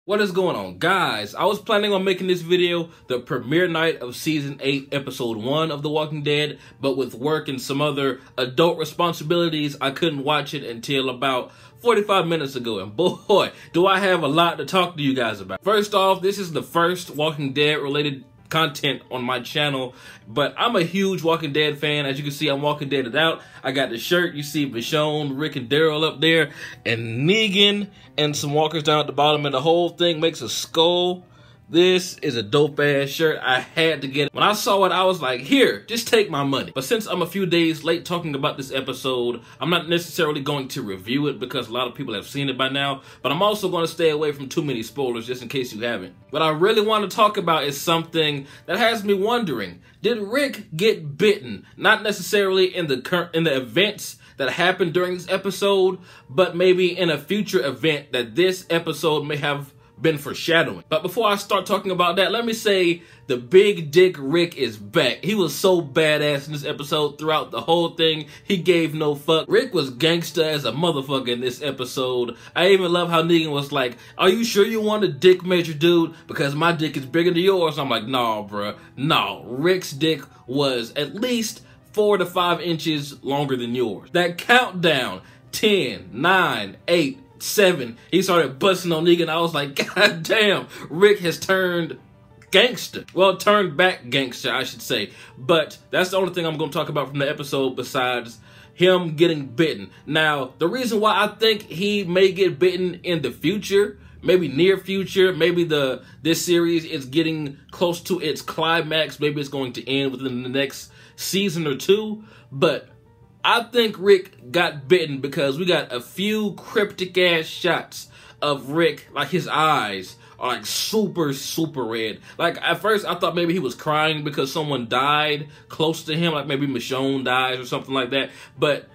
What is going on, guys? I was planning on making this video the premiere night of season 8 episode 1 of The Walking Dead, but with work and some other adult responsibilities I couldn't watch it until about 45 minutes ago, and boy do I have a lot to talk to you guys about. First off, this is the first Walking Dead related content on my channel, but I'm a huge Walking Dead fan. As you can see, I'm Walking Deaded out. I got the shirt. You see Michonne, Rick, and Daryl up there, and Negan, and some walkers down at the bottom, and the whole thing makes a skull. This is a dope-ass shirt. I had to get it. When I saw it, I was like, here, just take my money. But since I'm a few days late talking about this episode, I'm not necessarily going to review it because a lot of people have seen it by now, but I'm also going to stay away from too many spoilers just in case you haven't. What I really want to talk about is something that has me wondering. Did Rick get bitten? Not necessarily in the events that happened during this episode, but maybe in a future event that this episode may have been foreshadowing. But before I start talking about that, let me say the big dick Rick is back. He was so badass in this episode throughout the whole thing. He gave no fuck. Rick was gangster as a motherfucker in this episode. I even love how Negan was like, are you sure you want a dick measure, dude? Because my dick is bigger than yours. I'm like, nah, bruh. No. Rick's dick was at least 4 to 5 inches longer than yours. That countdown, 10, 9, 8, 7, he started busting on Negan. I was like, god damn, Rick has turned gangster. Well, turned back gangster, I should say. But that's the only thing I'm going to talk about from the episode besides him getting bitten. Now, the reason why I think he may get bitten in the future, maybe near future, maybe this series is getting close to its climax, maybe it's going to end within the next season or two, but I think Rick got bitten because we got a few cryptic ass shots of Rick, like his eyes are like super red. Like at first I thought maybe he was crying because someone died close to him, like maybe Michonne dies or something like that. But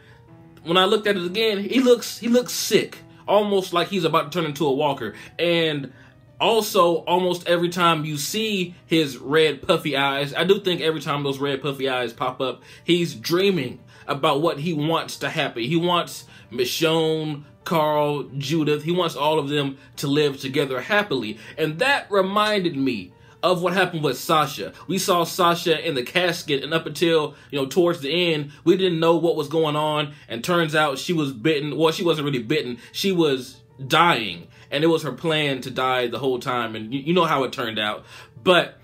when I looked at it again, he looks sick, almost like he's about to turn into a walker. And also, almost every time you see his red puffy eyes, I do think every time those red puffy eyes pop up, he's dreaming about what he wants to happen. He wants Michonne, Carl, Judith, he wants all of them to live together happily. And that reminded me of what happened with Sasha. We saw Sasha in the casket, and up until, towards the end, we didn't know what was going on, and turns out she was bitten. Well, she wasn't really bitten. She was dying, and it was her plan to die the whole time, and you know how it turned out. But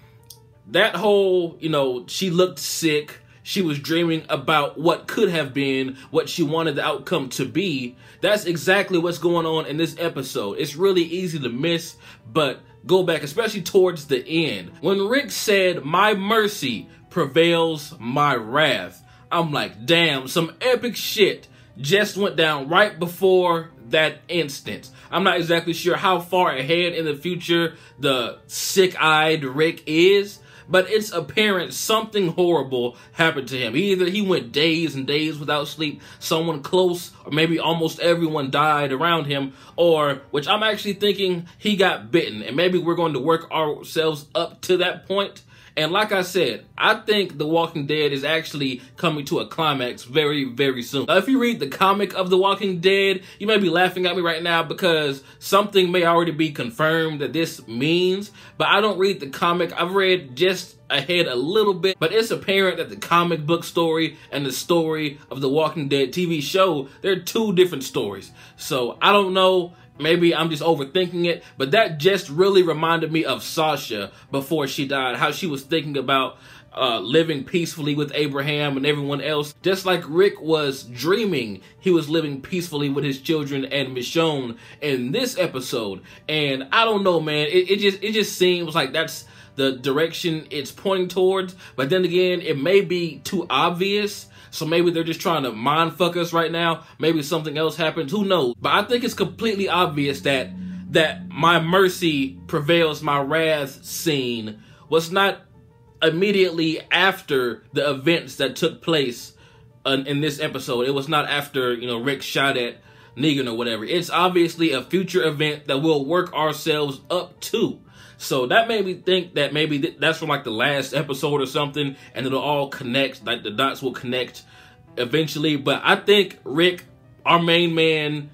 that whole, she looked sick. She was dreaming about what could have been, what she wanted the outcome to be. That's exactly what's going on in this episode. It's really easy to miss, but go back, especially towards the end. When Rick said, my mercy prevails my wrath, I'm like, damn, some epic shit just went down right before that instance. I'm not exactly sure how far ahead in the future the sick-eyed Rick is, but it's apparent something horrible happened to him. Either he went days and days without sleep, someone close, or maybe almost everyone died around him, or, which I'm actually thinking, he got bitten. And maybe we're going to work ourselves up to that point. And like I said, I think The Walking Dead is actually coming to a climax very, very soon. Now, if you read the comic of The Walking Dead, you may be laughing at me right now because something may already be confirmed that this means, but I don't read the comic. I've read just ahead a little bit, but it's apparent that the comic book story and the story of The Walking Dead TV show, they're two different stories. So I don't know. Maybe I'm just overthinking it, but that just really reminded me of Sasha before she died, how she was thinking about living peacefully with Abraham and everyone else. Just like Rick was dreaming he was living peacefully with his children and Michonne in this episode. And I don't know, man, it just seems like that's the direction it's pointing towards. But then again, it may be too obvious. So maybe they're just trying to mind fuck us right now. Maybe something else happens. Who knows? But I think it's completely obvious that my mercy prevails my wrath scene was not immediately after the events that took place in this episode. It was not after, Rick shot at Negan or whatever. It's obviously a future event that we'll work ourselves up to. So that made me think that maybe that's from like the last episode or something, and it'll all connect, like the dots will connect eventually. But I think Rick, our main man,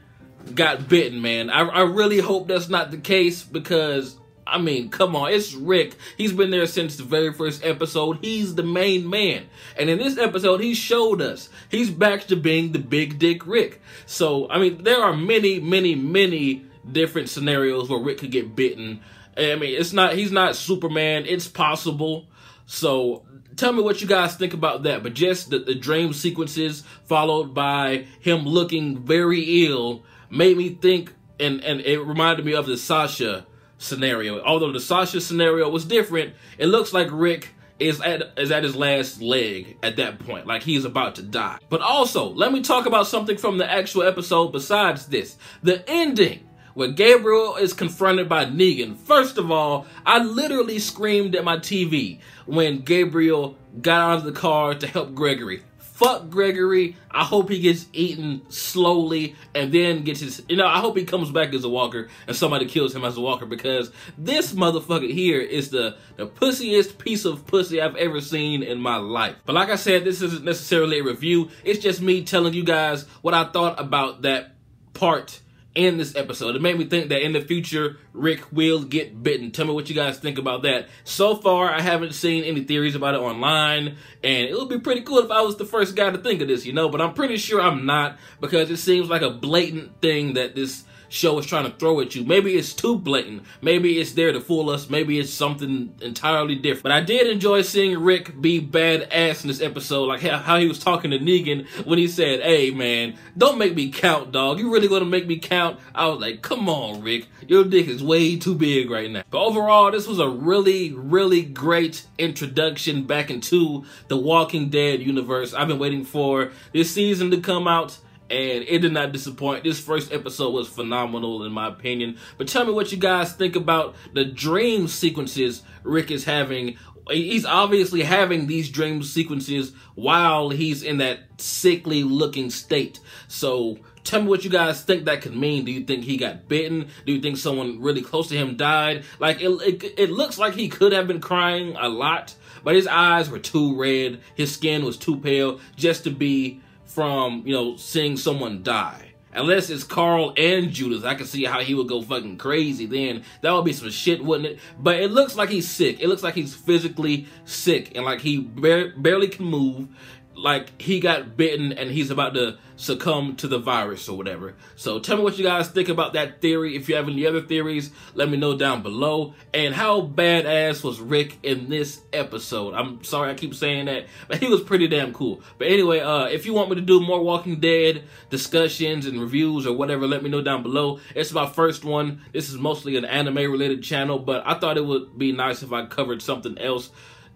got bitten, man. I really hope that's not the case because, I mean, come on, it's Rick. He's been there since the very first episode. He's the main man. And in this episode, he showed us he's back to being the big dick Rick. So, I mean, there are many, many, many different scenarios where Rick could get bitten. I mean, he's not Superman. It's possible. So, tell me what you guys think about that. But just the dream sequences followed by him looking very ill made me think, and it reminded me of the Sasha scenario. Although the Sasha scenario was different, it looks like Rick is at his last leg at that point, like he's about to die. But also, let me talk about something from the actual episode besides this. The ending, where Gabriel is confronted by Negan. First of all, I literally screamed at my TV when Gabriel got out of the car to help Gregory. Fuck Gregory. I hope he gets eaten slowly and then gets his... I hope he comes back as a walker and somebody kills him as a walker, because this motherfucker here is the pussiest piece of pussy I've ever seen in my life. But like I said, this isn't necessarily a review. It's just me telling you guys what I thought about that part in this episode. It made me think that in the future, Rick will get bitten. Tell me what you guys think about that. So far, I haven't seen any theories about it online, and it would be pretty cool if I was the first guy to think of this, but I'm pretty sure I'm not, because it seems like a blatant thing that this show is trying to throw at you. Maybe it's too blatant. Maybe it's there to fool us. Maybe it's something entirely different. But I did enjoy seeing Rick be badass in this episode, like how he was talking to Negan when he said, "Hey man, don't make me count, dog. You really gonna make me count?" I was like, come on, Rick. Your dick is way too big right now. But overall, this was a really, really great introduction back into the Walking Dead universe. I've been waiting for this season to come out, and it did not disappoint. This first episode was phenomenal in my opinion. But tell me what you guys think about the dream sequences Rick is having. He's obviously having these dream sequences while he's in that sickly looking state. So tell me what you guys think that could mean. Do you think he got bitten? Do you think someone really close to him died? Like, it looks like he could have been crying a lot, but his eyes were too red. His skin was too pale just to be from, seeing someone die. Unless it's Carl and Judith, I can see how he would go fucking crazy then. That would be some shit, wouldn't it? But it looks like he's sick. It looks like he's physically sick and like he barely can move. Like he got bitten and he's about to succumb to the virus or whatever. So tell me what you guys think about that theory. If you have any other theories, let me know down below. And how badass was Rick in this episode? I'm sorry I keep saying that, but he was pretty damn cool. But anyway, if you want me to do more Walking Dead discussions and reviews or whatever, let me know down below. It's my first one. This is mostly an anime related channel, but I thought it would be nice if I covered something else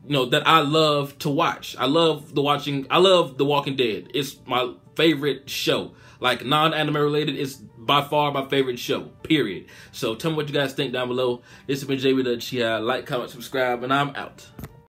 that I love to watch. I love The Walking Dead. It's my favorite show. Like, non-anime related, it's by far my favorite show, period. So tell me what you guys think down below. This has been jbDAuchiha. Like, comment, subscribe, and I'm out.